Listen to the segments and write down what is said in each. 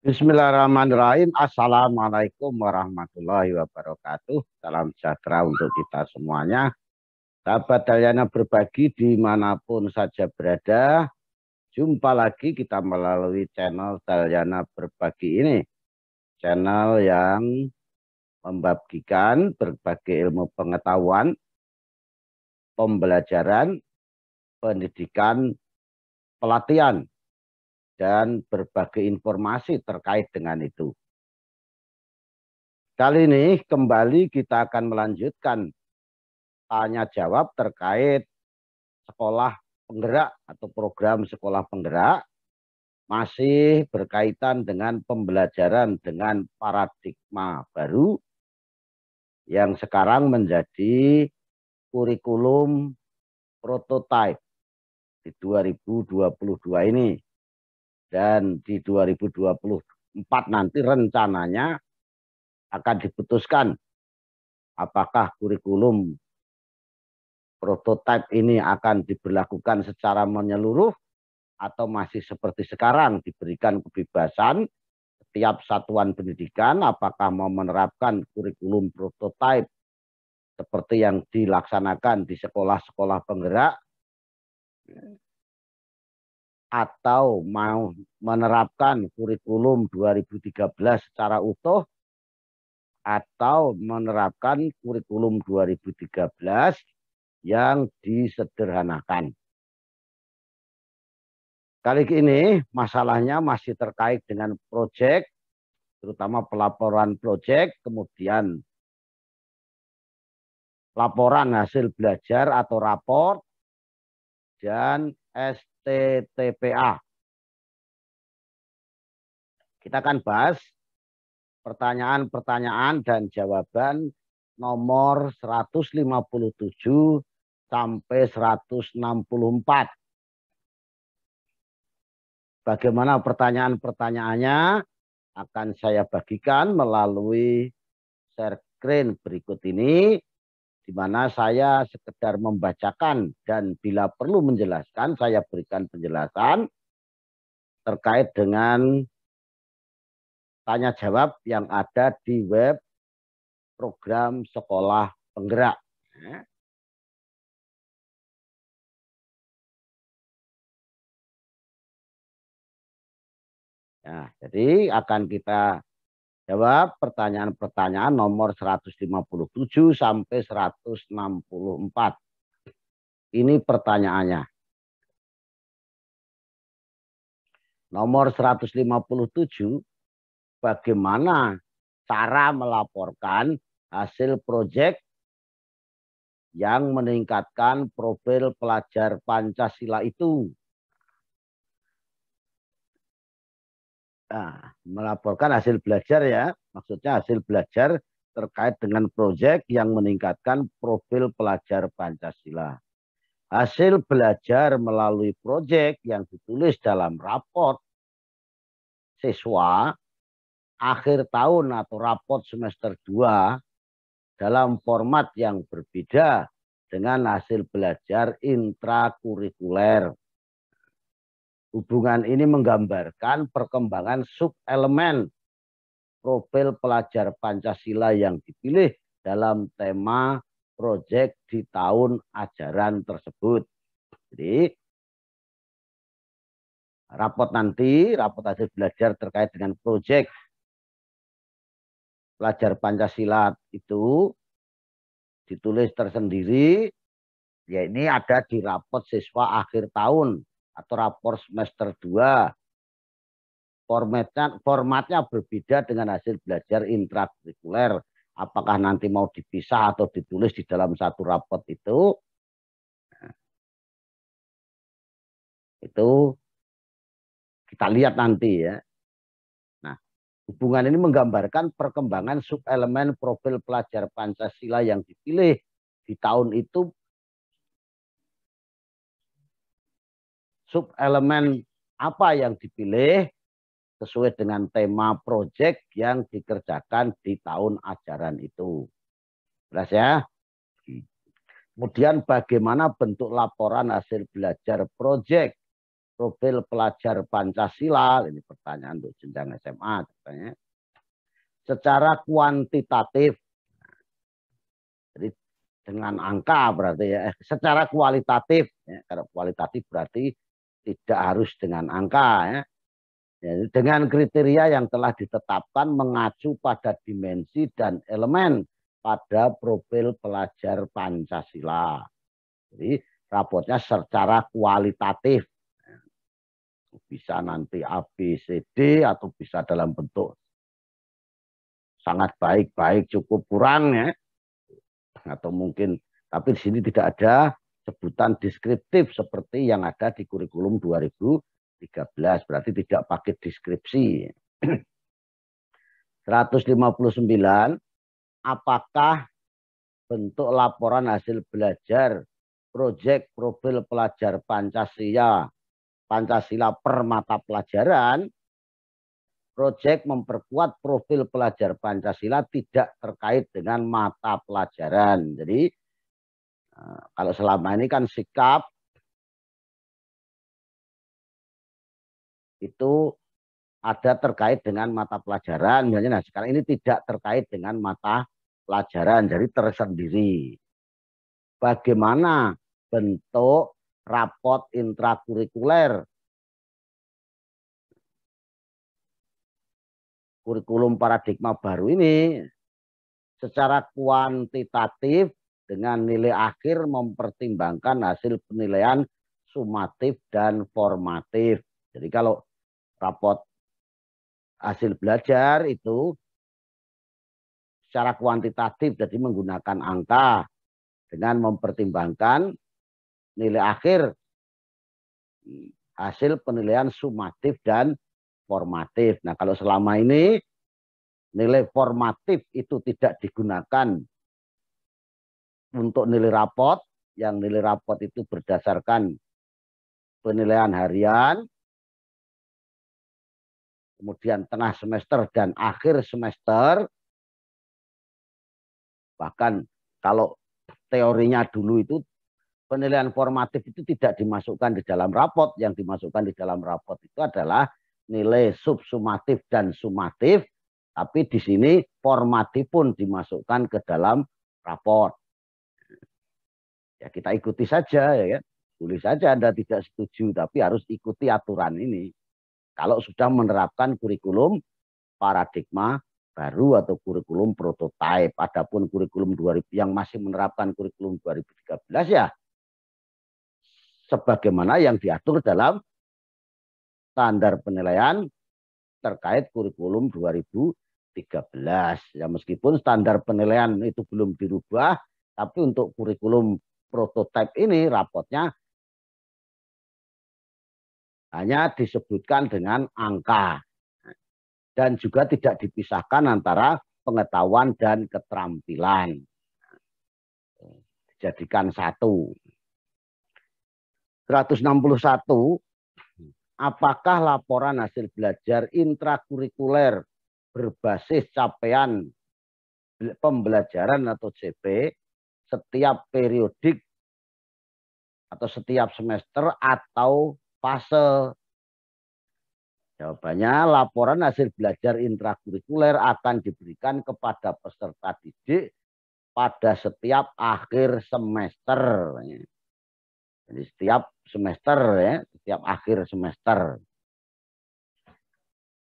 Bismillahirrahmanirrahim. Assalamualaikum warahmatullahi wabarakatuh. Salam sejahtera untuk kita semuanya. Sahabat Dalyana berbagi dimanapun saja berada. Jumpa lagi kita melalui channel Dalyana berbagi ini. Channel yang membagikan berbagai ilmu pengetahuan, pembelajaran, pendidikan, pelatihan, dan berbagai informasi terkait dengan itu. Kali ini kembali kita akan melanjutkan tanya jawab terkait sekolah penggerak atau program sekolah penggerak, masih berkaitan dengan pembelajaran dengan paradigma baru yang sekarang menjadi kurikulum prototipe di 2022 ini, dan di 2024 nanti rencananya akan diputuskan apakah kurikulum prototipe ini akan diberlakukan secara menyeluruh atau masih seperti sekarang diberikan kebebasan setiap satuan pendidikan apakah mau menerapkan kurikulum prototipe seperti yang dilaksanakan di sekolah-sekolah penggerak atau mau menerapkan kurikulum 2013 secara utuh atau menerapkan kurikulum 2013 yang disederhanakan. Kali ini masalahnya masih terkait dengan proyek, terutama pelaporan proyek, kemudian laporan hasil belajar atau raport, dan STTPA. Kita akan bahas pertanyaan-pertanyaan dan jawaban nomor 157 sampai 164. Bagaimana pertanyaan-pertanyaannya akan saya bagikan melalui share screen berikut ini, di mana saya sekedar membacakan dan bila perlu menjelaskan, saya berikan penjelasan terkait dengan tanya jawab yang ada di web program sekolah penggerak. Nah, jadi akan kita jawab pertanyaan-pertanyaan nomor 157 sampai 164. Ini pertanyaannya. Nomor 157, bagaimana cara melaporkan hasil proyek yang meningkatkan profil pelajar Pancasila itu? Nah, melaporkan hasil belajar ya, maksudnya hasil belajar terkait dengan proyek yang meningkatkan profil pelajar Pancasila. Hasil belajar melalui proyek yang ditulis dalam raport siswa akhir tahun atau raport semester 2 dalam format yang berbeda dengan hasil belajar intrakurikuler. Hubungan ini menggambarkan perkembangan sub-elemen profil pelajar Pancasila yang dipilih dalam tema proyek di tahun ajaran tersebut. Jadi, raport hasil belajar terkait dengan proyek pelajar Pancasila itu ditulis tersendiri, ya ini ada di raport siswa akhir tahun atau raport semester 2. Formatnya berbeda dengan hasil belajar intrakurikuler. Apakah nanti mau dipisah atau ditulis di dalam satu raport itu kita lihat nanti ya. Nah, hubungan ini menggambarkan perkembangan subelemen profil pelajar Pancasila yang dipilih di tahun itu. Subelemen apa yang dipilih sesuai dengan tema proyek yang dikerjakan di tahun ajaran itu. Jelas ya? Kemudian bagaimana bentuk laporan hasil belajar proyek profil pelajar Pancasila, ini pertanyaan untuk jenjang SMA, katanya, secara kuantitatif, jadi dengan angka berarti ya, secara kualitatif, ya, kalau kualitatif berarti tidak harus dengan angka, ya. Ya, dengan kriteria yang telah ditetapkan mengacu pada dimensi dan elemen pada profil pelajar Pancasila. Jadi rapotnya secara kualitatif. Bisa nanti A, B, C, D atau bisa dalam bentuk sangat baik-baik, cukup kurang ya. Atau mungkin, tapi di sini tidak ada sebutan deskriptif seperti yang ada di kurikulum 2013, berarti tidak pakai deskripsi. 159, apakah bentuk laporan hasil belajar proyek profil pelajar Pancasila per mata pelajaran, proyek memperkuat profil pelajar Pancasila tidak terkait dengan mata pelajaran. Jadi kalau selama ini kan sikap itu ada terkait dengan mata pelajaran, misalnya. Nah, sekarang ini tidak terkait dengan mata pelajaran, jadi tersendiri. Bagaimana bentuk rapot intrakurikuler kurikulum paradigma baru ini? Secara kuantitatif dengan nilai akhir mempertimbangkan hasil penilaian sumatif dan formatif. Jadi kalau rapot hasil belajar itu secara kuantitatif, jadi menggunakan angka dengan mempertimbangkan nilai akhir hasil penilaian sumatif dan formatif. Nah, kalau selama ini nilai formatif itu tidak digunakan untuk nilai rapot, yang nilai rapot itu berdasarkan penilaian harian, kemudian tengah semester dan akhir semester. Bahkan kalau teorinya dulu itu penilaian formatif itu tidak dimasukkan di dalam rapot. Yang dimasukkan di dalam rapot itu adalah nilai subsumatif dan sumatif. Tapi di sini formatif pun dimasukkan ke dalam rapot. Ya kita ikuti saja ya kan. Boleh saja Anda tidak setuju, tapi harus ikuti aturan ini. Kalau sudah menerapkan kurikulum paradigma baru atau kurikulum prototipe. Adapun kurikulum 2000 yang masih menerapkan kurikulum 2013 ya sebagaimana yang diatur dalam standar penilaian terkait kurikulum 2013. Ya meskipun standar penilaian itu belum dirubah, tapi untuk kurikulum prototipe ini rapotnya hanya disebutkan dengan angka dan juga tidak dipisahkan antara pengetahuan dan keterampilan. Dijadikan satu. 161, apakah laporan hasil belajar intrakurikuler berbasis capaian pembelajaran atau CP setiap periodik atau setiap semester atau fase? Jawabannya, laporan hasil belajar intrakurikuler akan diberikan kepada peserta didik pada setiap akhir semester. Jadi setiap semester ya, setiap akhir semester.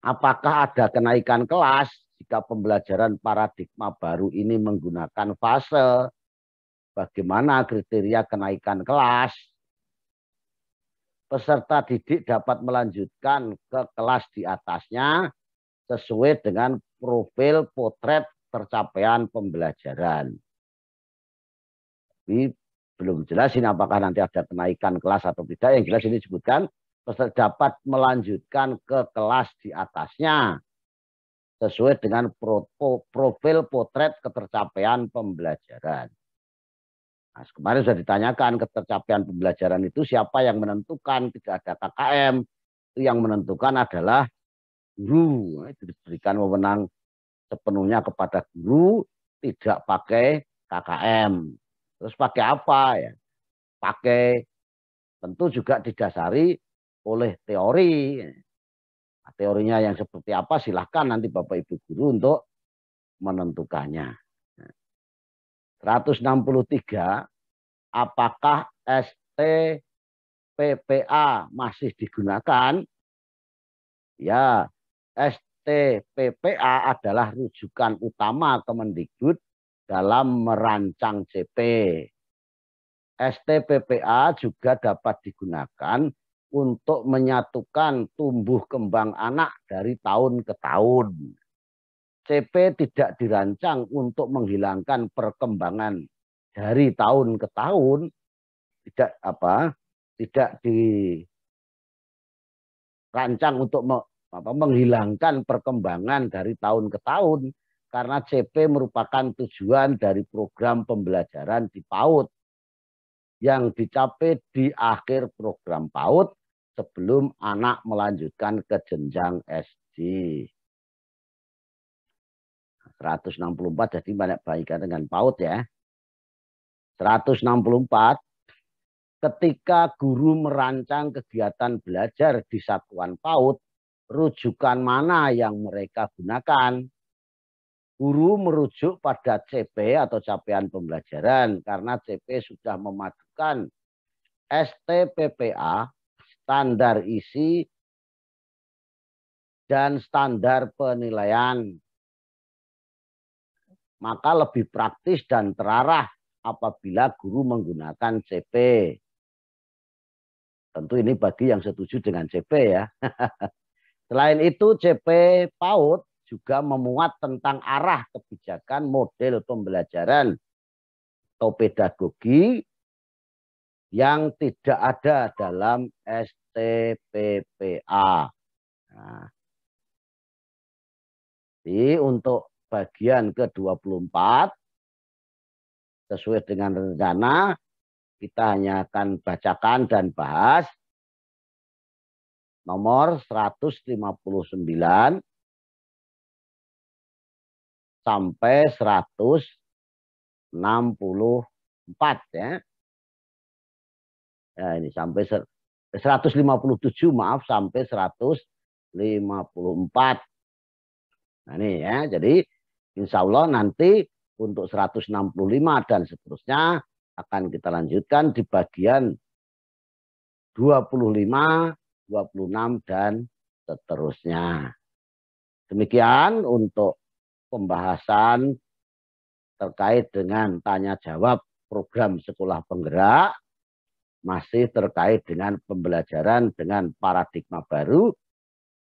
Apakah ada kenaikan kelas jika pembelajaran paradigma baru ini menggunakan fase? Bagaimana kriteria kenaikan kelas? Peserta didik dapat melanjutkan ke kelas di atasnya sesuai dengan profil potret tercapaian pembelajaran. Tapi belum jelas ini apakah nanti ada kenaikan kelas atau tidak. Yang jelas ini disebutkan peserta dapat melanjutkan ke kelas di atasnya sesuai dengan profil potret ketercapaian pembelajaran. Nah, kemarin sudah ditanyakan ketercapaian pembelajaran itu siapa yang menentukan, tidak ada KKM. Itu yang menentukan adalah guru. Itu diberikan wewenang sepenuhnya kepada guru, tidak pakai KKM. Terus pakai apa ya? Pakai tentu juga didasari oleh teori. Nah, teorinya yang seperti apa silahkan nanti Bapak Ibu guru untuk menentukannya. 163, apakah STPPA masih digunakan? Ya, STPPA adalah rujukan utama Kemendikbud dalam merancang CP. STPPA juga dapat digunakan untuk menyatukan tumbuh kembang anak dari tahun ke tahun. CP tidak dirancang untuk menghilangkan perkembangan dari tahun ke tahun, tidak dirancang untuk menghilangkan perkembangan dari tahun ke tahun, karena CP merupakan tujuan dari program pembelajaran di PAUD yang dicapai di akhir program PAUD sebelum anak melanjutkan ke jenjang SD. 164 jadi banyak baikkan dengan PAUD ya. 164, ketika guru merancang kegiatan belajar di satuan PAUD, rujukan mana yang mereka gunakan? Guru merujuk pada CP atau capaian pembelajaran karena CP sudah memadukan STPPA, standar isi, dan standar penilaian. Maka lebih praktis dan terarah apabila guru menggunakan CP. Tentu ini bagi yang setuju dengan CP ya. Selain itu CP PAUD juga memuat tentang arah kebijakan model pembelajaran atau pedagogi yang tidak ada dalam STPPA. Nah, jadi untuk bagian ke-24 sesuai dengan rencana kita hanya akan bacakan dan bahas nomor 159 sampai 164 ya. Ya ini sampai 157 maaf sampai 154. Nah ini ya, jadi insya Allah nanti untuk 165 dan seterusnya akan kita lanjutkan di bagian 25, 26 dan seterusnya. Demikian untuk pembahasan terkait dengan tanya jawab program sekolah penggerak, masih terkait dengan pembelajaran dengan paradigma baru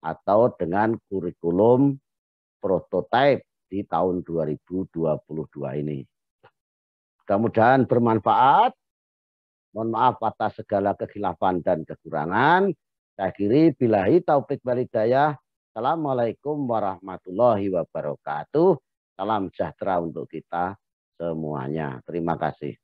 atau dengan kurikulum prototipe di tahun 2022 ini. Mudah-mudahan bermanfaat. Mohon maaf atas segala kekhilafan dan kekurangan. Saya akhiri billahi taufik wal hidayah. Assalamualaikum warahmatullahi wabarakatuh. Salam sejahtera untuk kita semuanya. Terima kasih.